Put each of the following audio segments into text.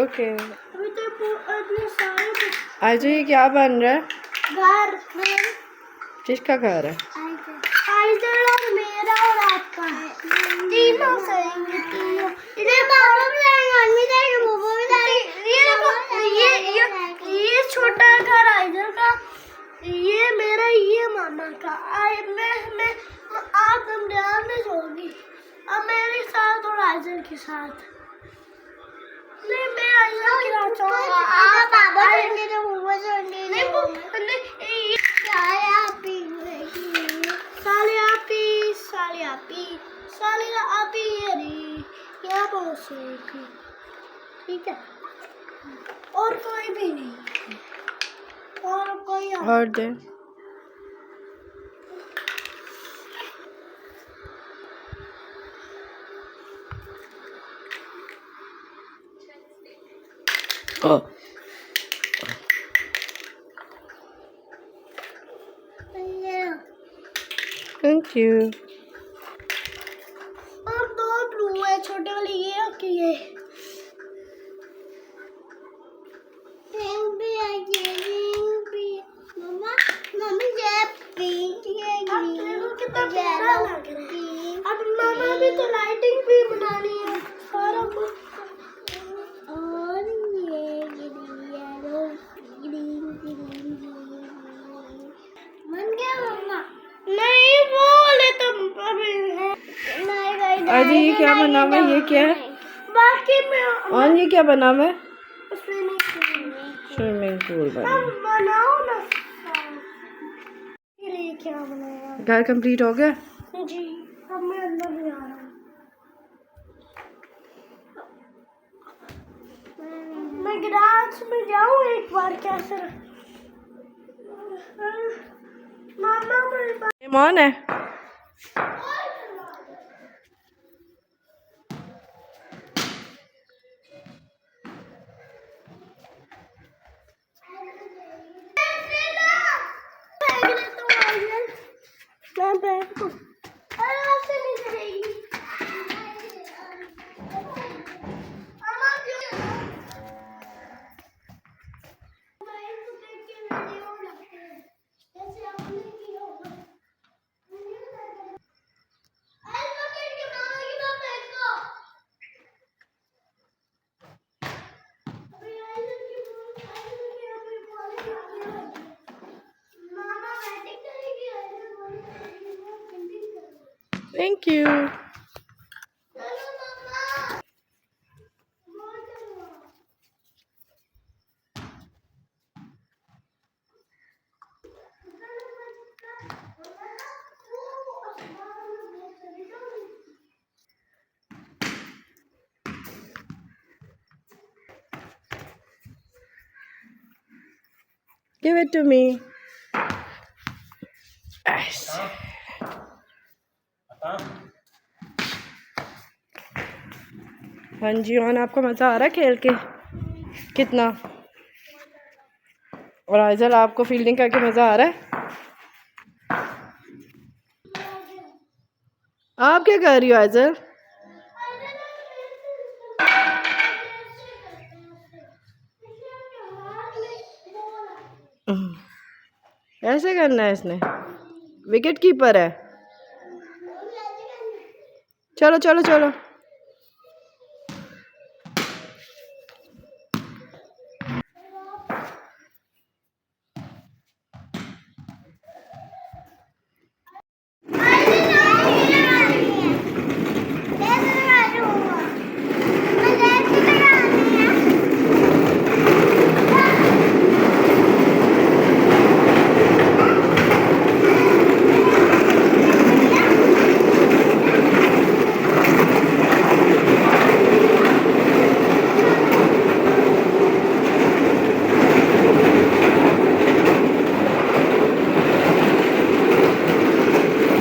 Okay आज ये क्या बन रहा है? घर। किसका घर है? आइजल और मेरा और आपका है। तीनों करेंगे तीनों। इधर पापा भी जाएंगे, मम्मी जाएंगे, पापा भी जाएंगे। ये छोटा घर आइजल का, ये मेरा, ये मामा का। मैं आप रमजान में सोऊंगी अब मेरे साथ और आइजल के साथ। नहीं मैं आइजल के साथ सोऊंगा। आप पापा सोएंगे तो पापा सोएंगे। नहीं ठीक है और कोई भी नहीं और कोई और दे थैंक यू। और दो ब्लू है छोटे वाले, ये और ये पिंक भी है, ये पिंक भी है। मम्मी ये पिंक है, ग्रीन कितना प्यारा लग रहा है। अब मामा भी तो लाइटिंग भी बनानी है सारा कुछ। और ये येलो ग्रीन बन गया मम्मा। नहीं बोले तुम अभी है। नहीं आज ये क्या बना हुआ है? ये क्या है? बाकी में और ये क्या बना हुआ है? स्विमिंग पूल बना बनाओ ना। ये क्या बनाया? घर कंप्लीट हो गया? जी अब मैं अंदर भी आ रहा हूँ। मैं गिलास में जाऊँ एक बार कैसे? मामा मेरे पास मेहमान है। मैं बैठ को अरे आपसे नहीं करेगी। अम्मा क्यों मोबाइल को देख के वीडियो लगते हैं जैसे आपने किया होगा। ऐसा करके मामा की बात देखो। अभी आइजल की अभी बोले मामा बैटिंग करेगी, आइजल बोले पेंटिंग करेगी। Thank you. चलो मामा बोल चलो। Give it to me. हाँ जी और आपको मज़ा आ रहा है खेल के कितना? और आइजल आपको फील्डिंग करके मज़ा आ रहा है? आप क्या कर रही हो आइजल? ऐसे करना है इसने? विकेट कीपर है। चलो चलो चलो।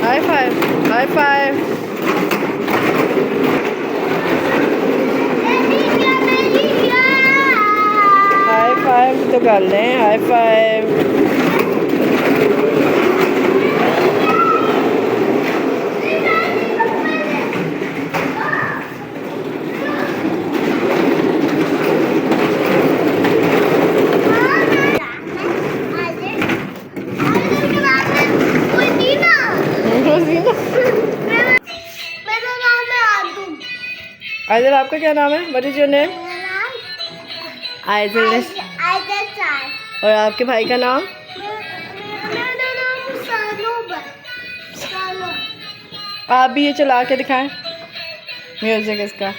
High five. High five. High five तो कर लें. High five. आइजल आपका क्या नाम है? What is your name? Aizawl ने। और आपके भाई का नाम? आप भी ये चला के दिखाएं म्यूजिक इसका।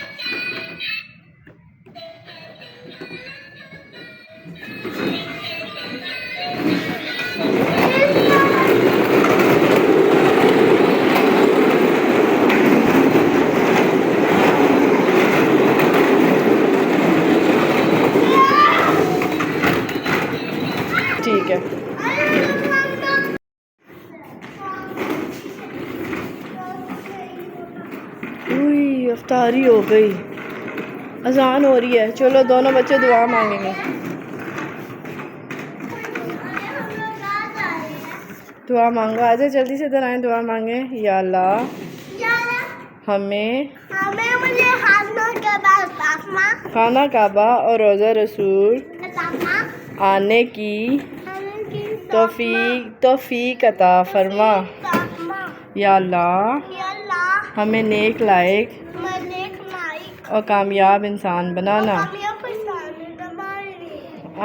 ठीक है। उई अफ्तारी हो गई, अजान हो रही है। चलो दोनों बच्चे दुआ मांगेंगे। दुआ मांगो, आ जाए जल्दी से इधर आए, दुआ मांगे। या अल्लाह हमें खाना काबा और रोज़ा रसूल आने की तौफीक अता फरमा। या अल्लाह हमें नेक लायक और कामयाब इंसान बनाना।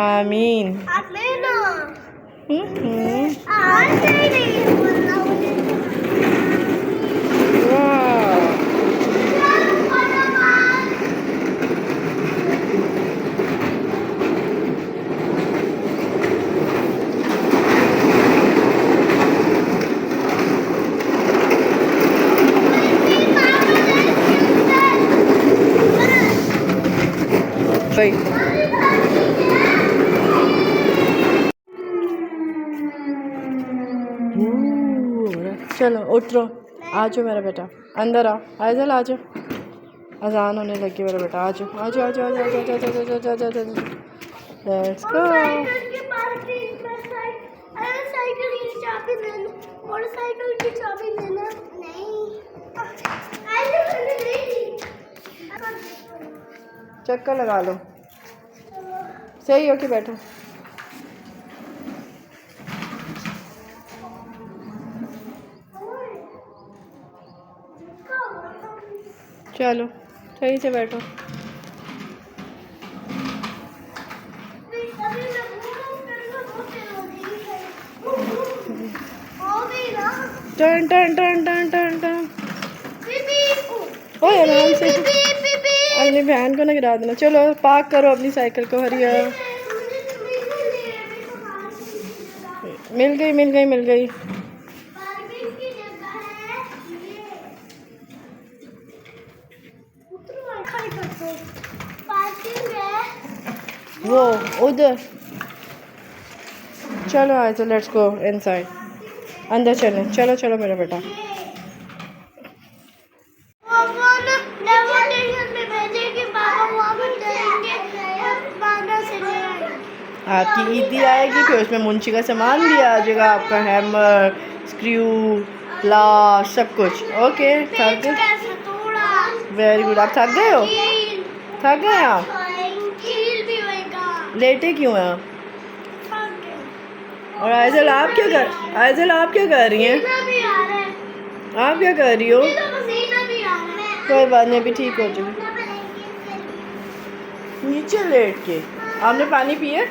आमीन। भाई चलो उतरो, आ जाओ मेरा बेटा, अंदर आओ। आइजल आ जाओ, अजान होने लगी मेरा बेटा। आ जाओ आ जाओ आ जाओ आ जाओ आ जाओ आ जाओ। Let's go. मोटरसाइकिल की चाबी देना। चक्कर लगा लो, सही हो के बैठो। चलो सही से बैठो। टन टन टन टन टन टन। ओए आराम से, अपनी बहन को ना गिरा देना। चलो पार्क करो अपनी साइकिल को। हरिया मिल गई मिल गई मिल गई। वो उधर। चलो आए तो लेट्स गो इनसाइड, अंदर चलें। चलो चलो मेरा बेटा। आपकी ईदी आएगी, फिर उसमें मुंशी का सामान भी आ जाएगा, आपका हैमर, स्क्रू, प्लास, सब कुछ। ओके थक गए? Very good. आप थक गए हो? थक गए आप? लेटे क्यों हैं आप? और आइजल आप क्या कर रही हैं? आप क्या कर रही हो? कोई बात नहीं, अभी ठीक हो जाएगी। नीचे लेट के आपने पानी पिया?